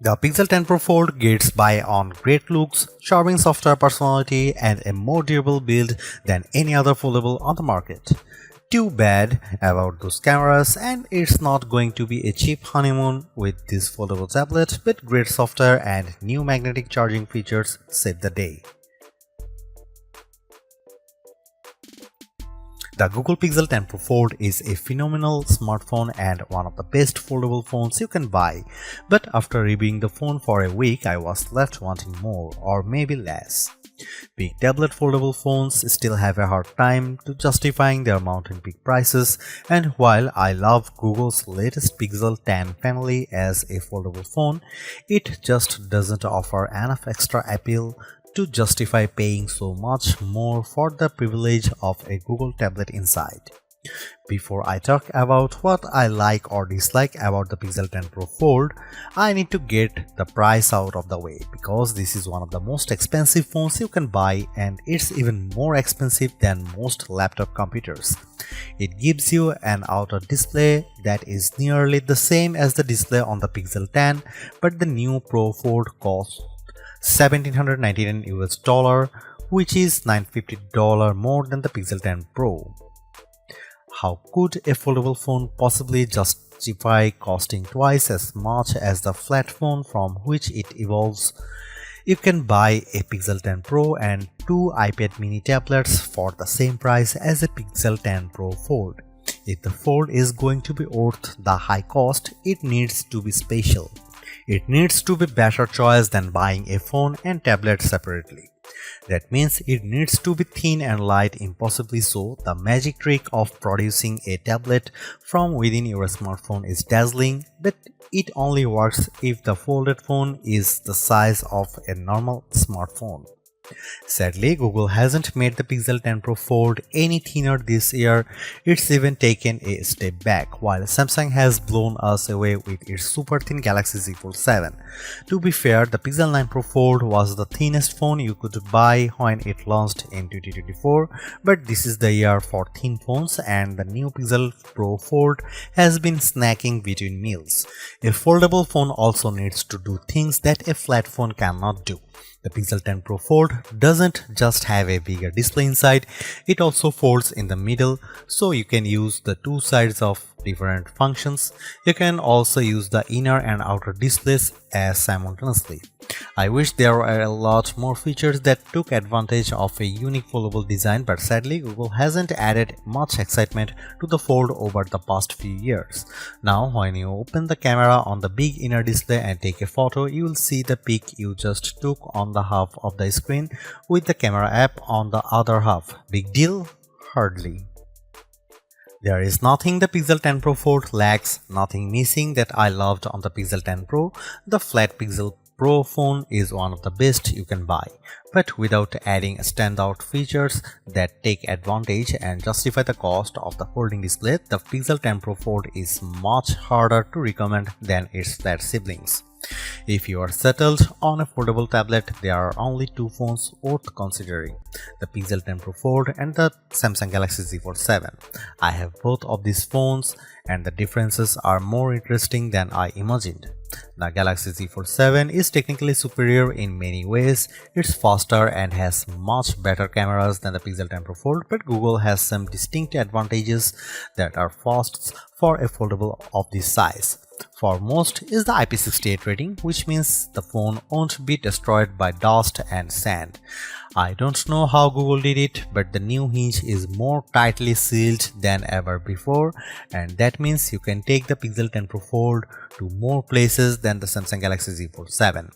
The Pixel 10 Pro Fold gets by on great looks, charming software personality, and a more durable build than any other foldable on the market. Too bad about those cameras, and it's not going to be a cheap honeymoon with this foldable tablet, but great software and new magnetic charging features save the day. The Google Pixel 10 Pro Fold is a phenomenal smartphone and one of the best foldable phones you can buy, but after reviewing the phone for a week I was left wanting more or maybe less. Big tablet foldable phones still have a hard time to justifying their mountain peak prices, and while I love Google's latest Pixel 10 family as a foldable phone, it just doesn't offer enough extra appeal to justify paying so much more for the privilege of a Google tablet inside. Before I talk about what I like or dislike about the Pixel 10 Pro Fold, I need to get the price out of the way because this is one of the most expensive phones you can buy, and it's even more expensive than most laptop computers. It gives you an outer display that is nearly the same as the display on the Pixel 10, but the new Pro Fold costs $1,799 US, which is $950 more than the Pixel 10 Pro. How could a foldable phone possibly justify costing twice as much as the flat phone from which it evolves? You can buy a Pixel 10 Pro and two iPad mini tablets for the same price as a Pixel 10 Pro Fold. If the Fold is going to be worth the high cost, it needs to be special. It needs to be better choice than buying a phone and tablet separately. That means it needs to be thin and light, impossibly so. The magic trick of producing a tablet from within your smartphone is dazzling, but it only works if the folded phone is the size of a normal smartphone. Sadly, Google hasn't made the Pixel 10 Pro Fold any thinner this year. It's even taken a step back, while Samsung has blown us away with its super thin Galaxy Z Fold 7. To be fair, the Pixel 9 Pro Fold was the thinnest phone you could buy when it launched in 2024, but this is the year for thin phones, and the new Pixel Pro Fold has been snacking between meals. A foldable phone also needs to do things that a flat phone cannot do. The Pixel 10 Pro Fold doesn't just have a bigger display inside, it also folds in the middle, so you can use the two sides of different functions. You can also use the inner and outer displays as simultaneously. I wish there were a lot more features that took advantage of a unique foldable design, but sadly Google hasn't added much excitement to the Fold over the past few years. Now when you open the camera on the big inner display and take a photo, you will see the pic you just took on the half of the screen with the camera app on the other half. Big deal? Hardly. There is nothing the Pixel 10 Pro Fold lacks, nothing missing that I loved on the Pixel 10 Pro. The flat Pixel Pro phone is one of the best you can buy, but without adding standout features that take advantage and justify the cost of the folding display, the Pixel 10 Pro Fold is much harder to recommend than its flat siblings. If you are settled on a foldable tablet, there are only two phones worth considering: the Pixel 10 Pro Fold and the Samsung Galaxy Z Fold 7. I have both of these phones, and the differences are more interesting than I imagined. The Galaxy Z Fold 7 is technically superior in many ways. It's faster and has much better cameras than the Pixel 10 Pro Fold, but Google has some distinct advantages that are firsts for a foldable of this size. Foremost is the IP68 rating, which means the phone won't be destroyed by dust and sand. I don't know how Google did it, but the new hinge is more tightly sealed than ever before, and that means you can take the Pixel 10 Pro Fold to more places than the Samsung Galaxy Z Fold 7.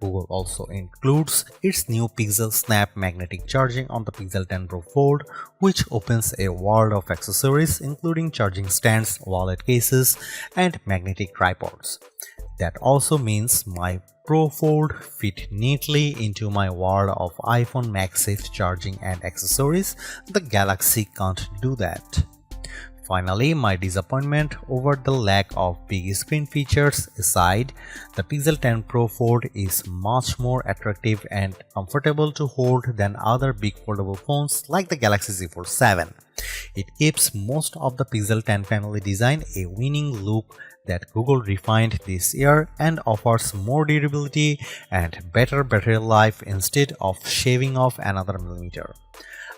Google also includes its new PixelSnap magnetic charging on the Pixel 10 Pro Fold, which opens a world of accessories including charging stands, wallet cases, and magnetic tripods. That also means my Pro Fold fit neatly into my world of iPhone MagSafe charging and accessories. The Galaxy can't do that. Finally, my disappointment over the lack of big screen features aside, the Pixel 10 Pro Fold is much more attractive and comfortable to hold than other big foldable phones like the Galaxy Z Fold 7. It keeps most of the Pixel 10 family design a winning look that Google refined this year and offers more durability and better battery life instead of shaving off another millimeter.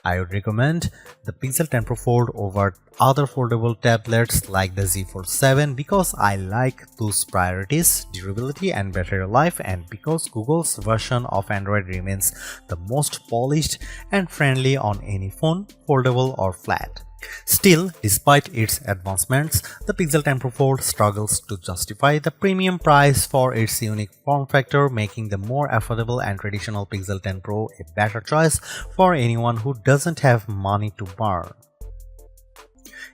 I would recommend the Pixel 10 Pro Fold over other foldable tablets like the Z Fold 7 because I like those priorities, durability and battery life, and because Google's version of Android remains the most polished and friendly on any phone, foldable or flat. Still, despite its advancements, the Pixel 10 Pro Fold struggles to justify the premium price for its unique form factor, making the more affordable and traditional Pixel 10 Pro a better choice for anyone who doesn't have money to burn.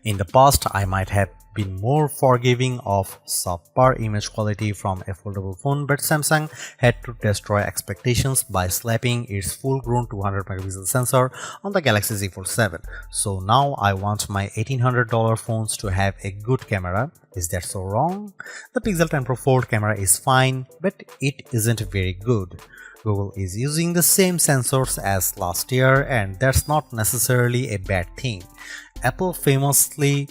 In the past, I might have been more forgiving of subpar image quality from a foldable phone, but Samsung had to destroy expectations by slapping its full-grown 200 megapixel sensor on the Galaxy Z Fold 7. So now I want my $1,800 phones to have a good camera. Is that so wrong? The Pixel 10 Pro Fold camera is fine, but it isn't very good. Google is using the same sensors as last year, and that's not necessarily a bad thing. Apple famously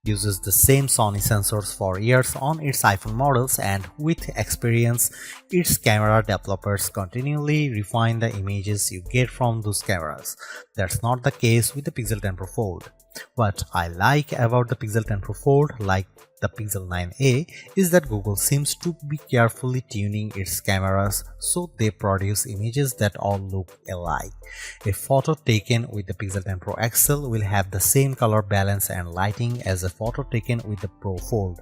uses the same Sony sensors for years on its iPhone models, and with experience, its camera developers continually refine the images you get from those cameras. That's not the case with the Pixel 10 Pro Fold. What I like about the Pixel 10 Pro Fold, like the Pixel 9a, is that Google seems to be carefully tuning its cameras so they produce images that all look alike. A photo taken with the Pixel 10 Pro XL will have the same color balance and lighting as a photo taken with the Pro Fold.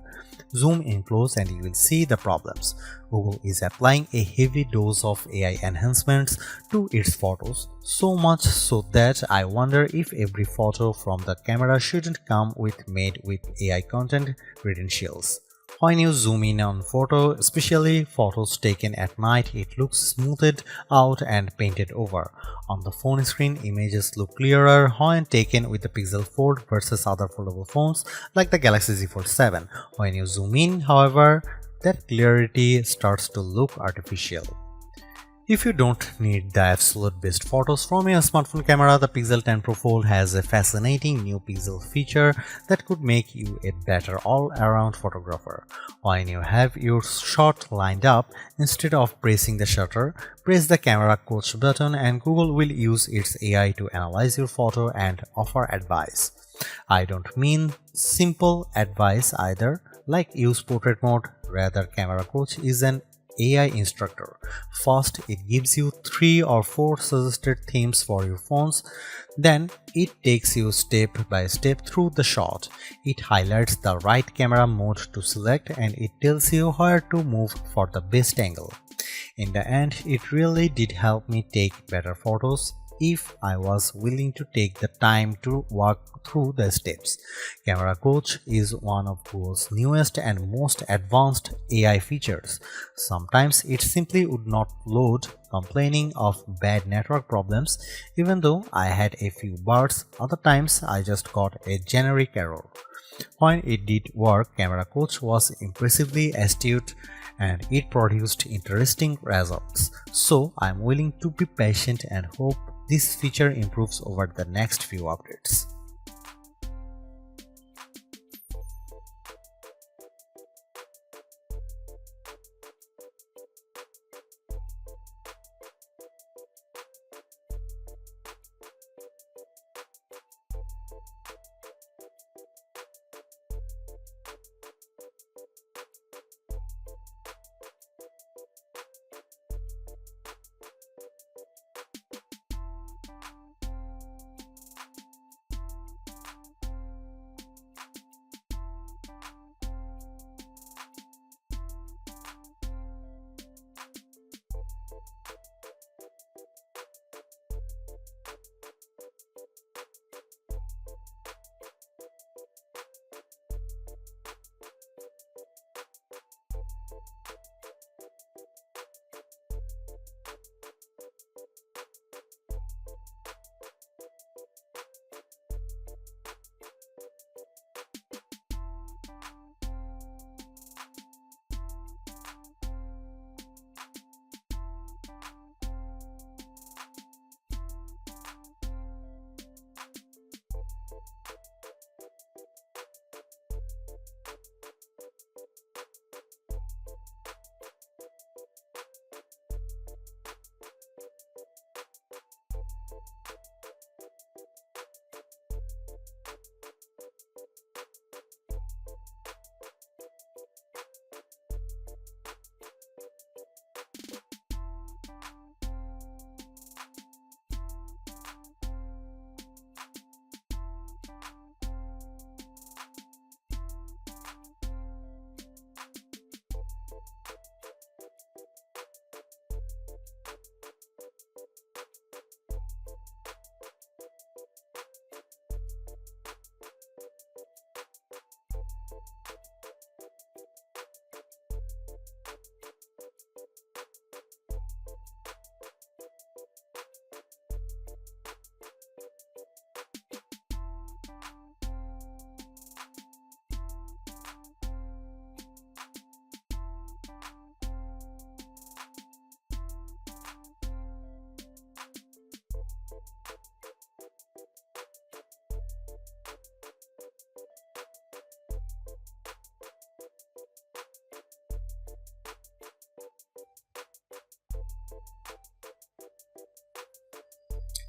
Zoom in close and you will see the problems. Google is applying a heavy dose of AI enhancements to its photos, so much so that I wonder if every photo from the camera shouldn't come made with AI content credentials. When you zoom in on photo, especially photos taken at night, it looks smoothed out and painted over. On the phone screen, images look clearer when taken with the Pixel Fold versus other foldable phones like the Galaxy Z Fold 7. When you zoom in, however, that clarity starts to look artificial. If you don't need the absolute best photos from your smartphone camera, the Pixel 10 Pro Fold has a fascinating new pixel feature that could make you a better all-around photographer. When you have your shot lined up, instead of pressing the shutter, press the camera coach button and Google will use its AI to analyze your photo and offer advice. I don't mean simple advice either, like use portrait mode. Rather, camera coach is an AI instructor. First, it gives you 3 or 4 suggested themes for your phones. Then, it takes you step by step through the shot. It highlights the right camera mode to select and it tells you where to move for the best angle. In the end, it really did help me take better photos if I was willing to take the time to walk through the steps. Camera Coach is one of Google's newest and most advanced AI features. Sometimes it simply would not load, complaining of bad network problems, even though I had a few bars. Other times I just got a generic error. When it did work, Camera Coach was impressively astute and it produced interesting results. So I'm willing to be patient and hope this feature improves over the next few updates.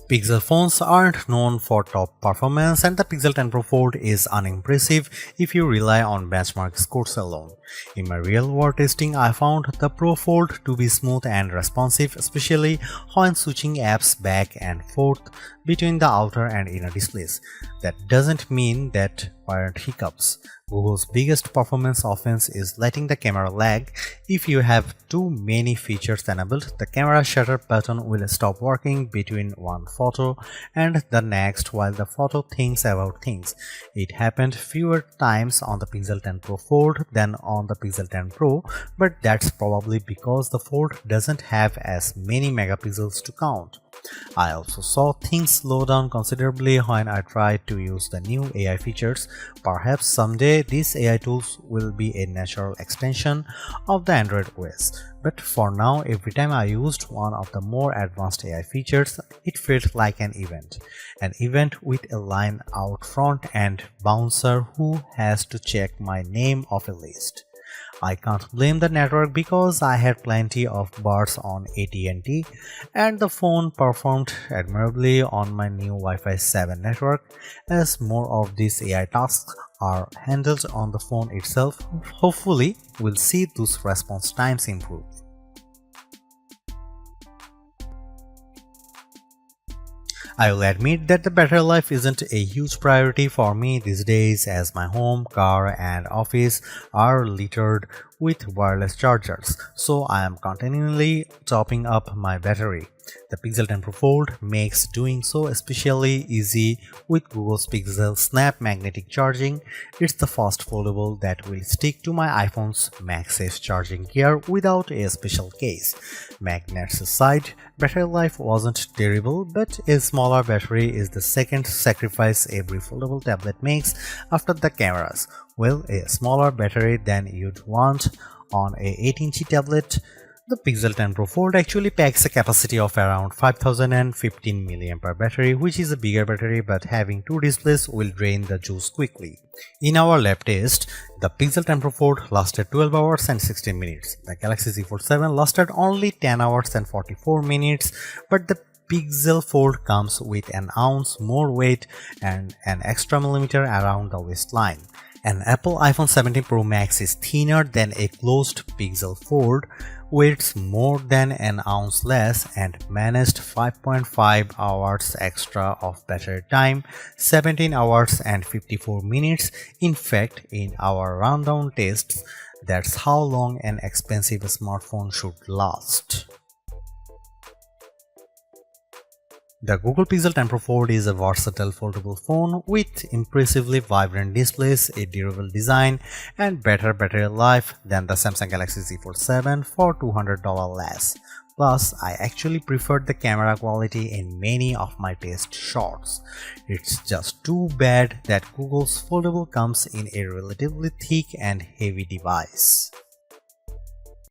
Pixel phones aren't known for top performance, and the Pixel 10 Pro Fold is unimpressive if you rely on benchmark scores alone. In my real-world testing, I found the Pro Fold to be smooth and responsive, especially when switching apps back and forth between the outer and inner displays. That doesn't mean that weren't hiccups. Google's biggest performance offense is letting the camera lag. If you have too many features enabled, the camera shutter button will stop working between one photo and the next while the photo thinks about things. It happened fewer times on the Pixel 10 Pro Fold than on the Pixel 10 Pro, but that's probably because the Fold doesn't have as many megapixels to count. I also saw things slow down considerably when I tried to use the new AI features. Perhaps someday these AI tools will be a natural extension of the Android OS. But for now, every time I used one of the more advanced AI features, it felt like an event. An event with a line out front and bouncer who has to check my name off a list. I can't blame the network because I had plenty of bars on AT&T and the phone performed admirably on my new Wi-Fi 7 network. As more of these AI tasks are handled on the phone itself, hopefully we'll see those response times improve. I will admit that the battery life isn't a huge priority for me these days, as my home, car and office are littered with wireless chargers, so I am continually topping up my battery. The Pixel 10 Pro Fold makes doing so especially easy with Google's PixelSnap magnetic charging. It's the first foldable that will stick to my iPhone's MagSafe charging gear without a special case. Magnets aside, battery life wasn't terrible, but a smaller battery is the second sacrifice every foldable tablet makes after the cameras. Well, a smaller battery than you'd want on a 8-inch tablet. The Pixel 10 Pro Fold actually packs a capacity of around 5015 mAh battery, which is a bigger battery, but having two displays will drain the juice quickly. In our lab test, the Pixel 10 Pro Fold lasted 12 hours and 16 minutes. The Galaxy Z Fold 7 lasted only 10 hours and 44 minutes, but the Pixel Fold comes with an ounce more weight and an extra millimeter around the waistline. An Apple iPhone 17 Pro Max is thinner than a closed Pixel Fold, weighs more than an ounce less and managed 5.5 hours extra of battery time, 17 hours and 54 minutes. In fact, in our rundown tests, that's how long an expensive smartphone should last. The Google Pixel 10 Pro Fold is a versatile foldable phone with impressively vibrant displays, a durable design, and better battery life than the Samsung Galaxy Z Fold 7 for $200 less. Plus, I actually preferred the camera quality in many of my test shots. It's just too bad that Google's foldable comes in a relatively thick and heavy device.